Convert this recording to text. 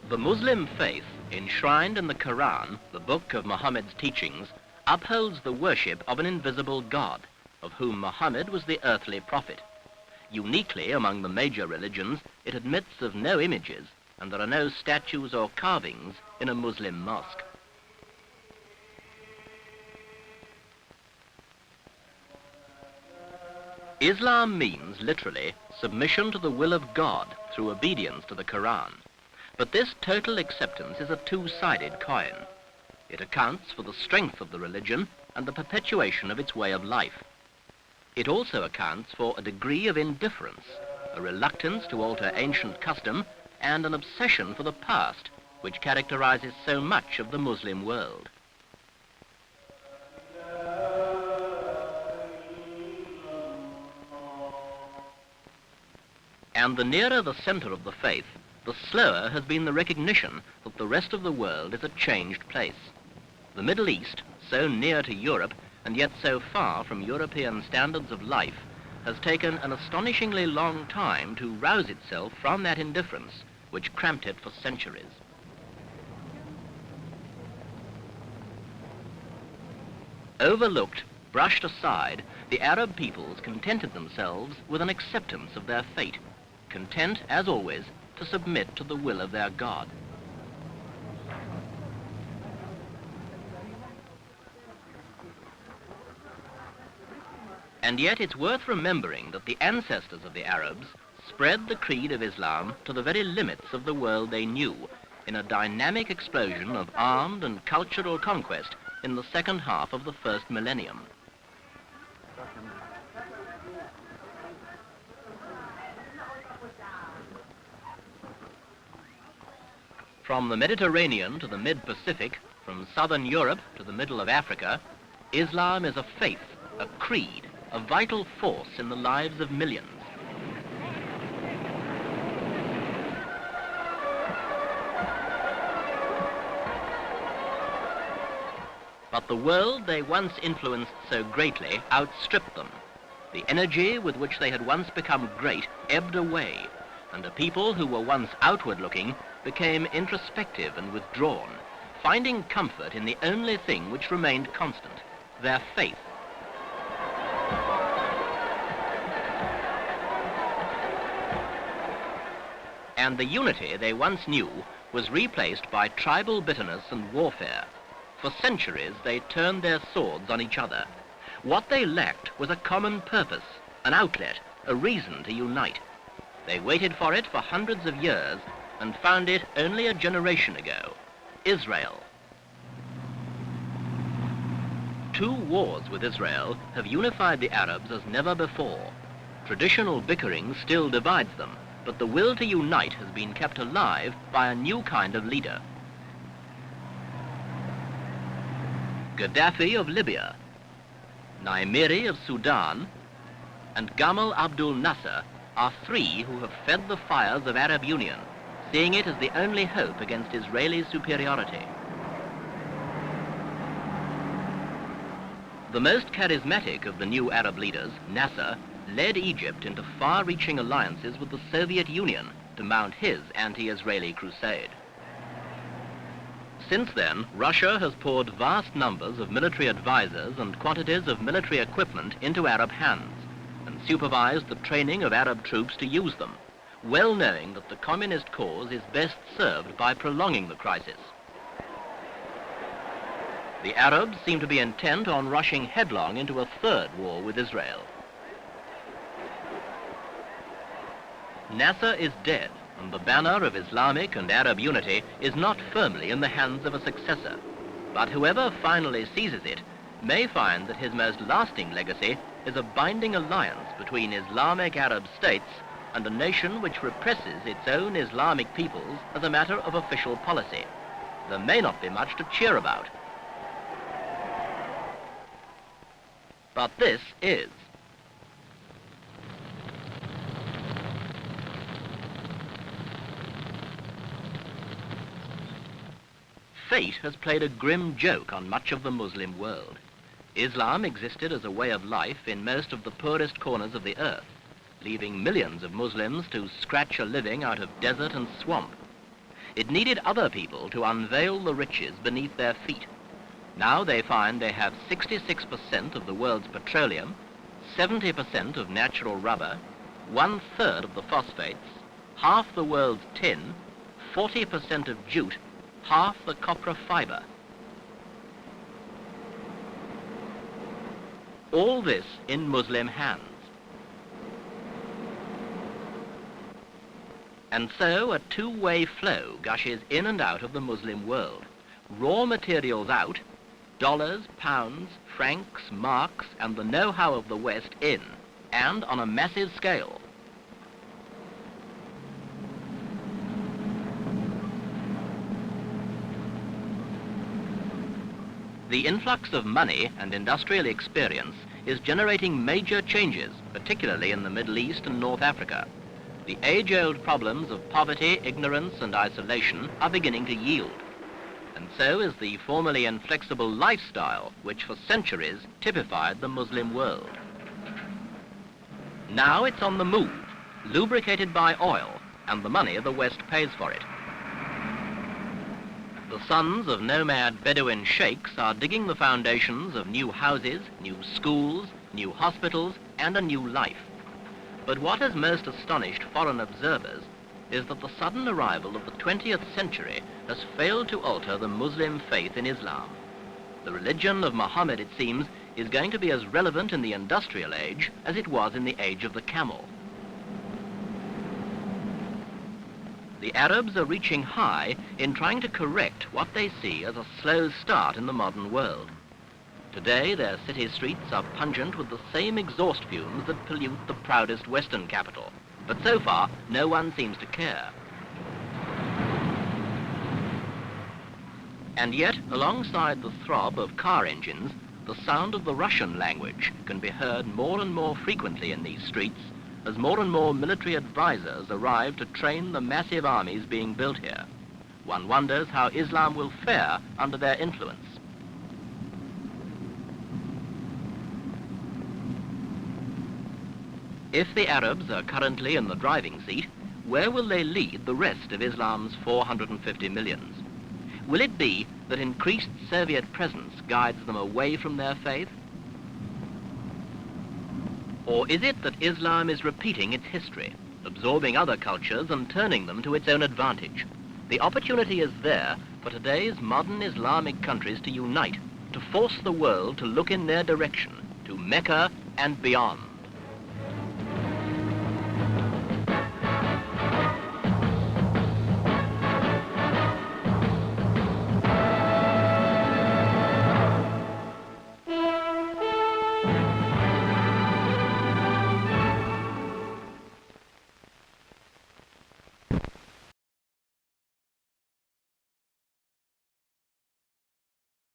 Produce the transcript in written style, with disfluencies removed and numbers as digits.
The Muslim faith, enshrined in the Quran, the book of Muhammad's teachings, upholds the worship of an invisible God, of whom Muhammad was the earthly prophet. Uniquely among the major religions, it admits of no images, and there are no statues or carvings in a Muslim mosque. Islam means, literally, submission to the will of God through obedience to the Quran. But this total acceptance is a two-sided coin. It accounts for the strength of the religion and the perpetuation of its way of life. It also accounts for a degree of indifference, a reluctance to alter ancient custom, and an obsession for the past, which characterizes so much of the Muslim world. And the nearer the center of the faith, the slower has been the recognition that the rest of the world is a changed place. The Middle East, so near to Europe and yet so far from European standards of life, has taken an astonishingly long time to rouse itself from that indifference which cramped it for centuries. Overlooked, brushed aside, the Arab peoples contented themselves with an acceptance of their fate, content, as always, to submit to the will of their God. And yet it's worth remembering that the ancestors of the Arabs spread the creed of Islam to the very limits of the world they knew, in a dynamic explosion of armed and cultural conquest in the second half of the first millennium. From the Mediterranean to the mid-Pacific, from southern Europe to the middle of Africa, Islam is a faith, a creed, a vital force in the lives of millions. But the world they once influenced so greatly outstripped them. The energy with which they had once become great ebbed away, and a people who were once outward-looking became introspective and withdrawn, finding comfort in the only thing which remained constant, their faith. And the unity they once knew was replaced by tribal bitterness and warfare. For centuries they turned their swords on each other. What they lacked was a common purpose, an outlet, a reason to unite. They waited for it for hundreds of years and found it only a generation ago: Israel. 2 wars with Israel have unified the Arabs as never before. Traditional bickering still divides them, but the will to unite has been kept alive by a new kind of leader. Gaddafi of Libya, Naimiri of Sudan, and Gamal Abdul Nasser are 3 who have fed the fires of Arab union, seeing it as the only hope against Israeli superiority. The most charismatic of the new Arab leaders, Nasser, led Egypt into far-reaching alliances with the Soviet Union to mount his anti-Israeli crusade. Since then, Russia has poured vast numbers of military advisors and quantities of military equipment into Arab hands and supervised the training of Arab troops to use them, well knowing that the communist cause is best served by prolonging the crisis. The Arabs seem to be intent on rushing headlong into a 3rd war with Israel. Nasser is dead, and the banner of Islamic and Arab unity is not firmly in the hands of a successor. But whoever finally seizes it may find that his most lasting legacy is a binding alliance between Islamic Arab states and a nation which represses its own Islamic peoples as a matter of official policy. There may not be much to cheer about. But this is. Fate has played a grim joke on much of the Muslim world. Islam existed as a way of life in most of the poorest corners of the earth, leaving millions of Muslims to scratch a living out of desert and swamp. It needed other people to unveil the riches beneath their feet. Now they find they have 66% of the world's petroleum, 70% of natural rubber, 1/3 of the phosphates, half the world's tin, 40% of jute, half the copra fibre. All this in Muslim hands. And so a two-way flow gushes in and out of the Muslim world. Raw materials out, dollars, pounds, francs, marks, and the know-how of the West in, and on a massive scale. The influx of money and industrial experience is generating major changes, particularly in the Middle East and North Africa. The age-old problems of poverty, ignorance, and isolation are beginning to yield. And so is the formerly inflexible lifestyle which for centuries typified the Muslim world. Now it's on the move, lubricated by oil and the money the West pays for it. The sons of nomad Bedouin sheikhs are digging the foundations of new houses, new schools, new hospitals, and a new life. But what has most astonished foreign observers is that the sudden arrival of the 20th century has failed to alter the Muslim faith in Islam. The religion of Muhammad, it seems, is going to be as relevant in the industrial age as it was in the age of the camel. The Arabs are reaching high in trying to correct what they see as a slow start in the modern world. Today, their city streets are pungent with the same exhaust fumes that pollute the proudest Western capital. But so far, no one seems to care. And yet, alongside the throb of car engines, the sound of the Russian language can be heard more and more frequently in these streets as more and more military advisors arrive to train the massive armies being built here. One wonders how Islam will fare under their influence. If the Arabs are currently in the driving seat, where will they lead the rest of Islam's 450 millions? Will it be that increased Soviet presence guides them away from their faith? Or is it that Islam is repeating its history, absorbing other cultures and turning them to its own advantage? The opportunity is there for today's modern Islamic countries to unite, to force the world to look in their direction, to Mecca and beyond.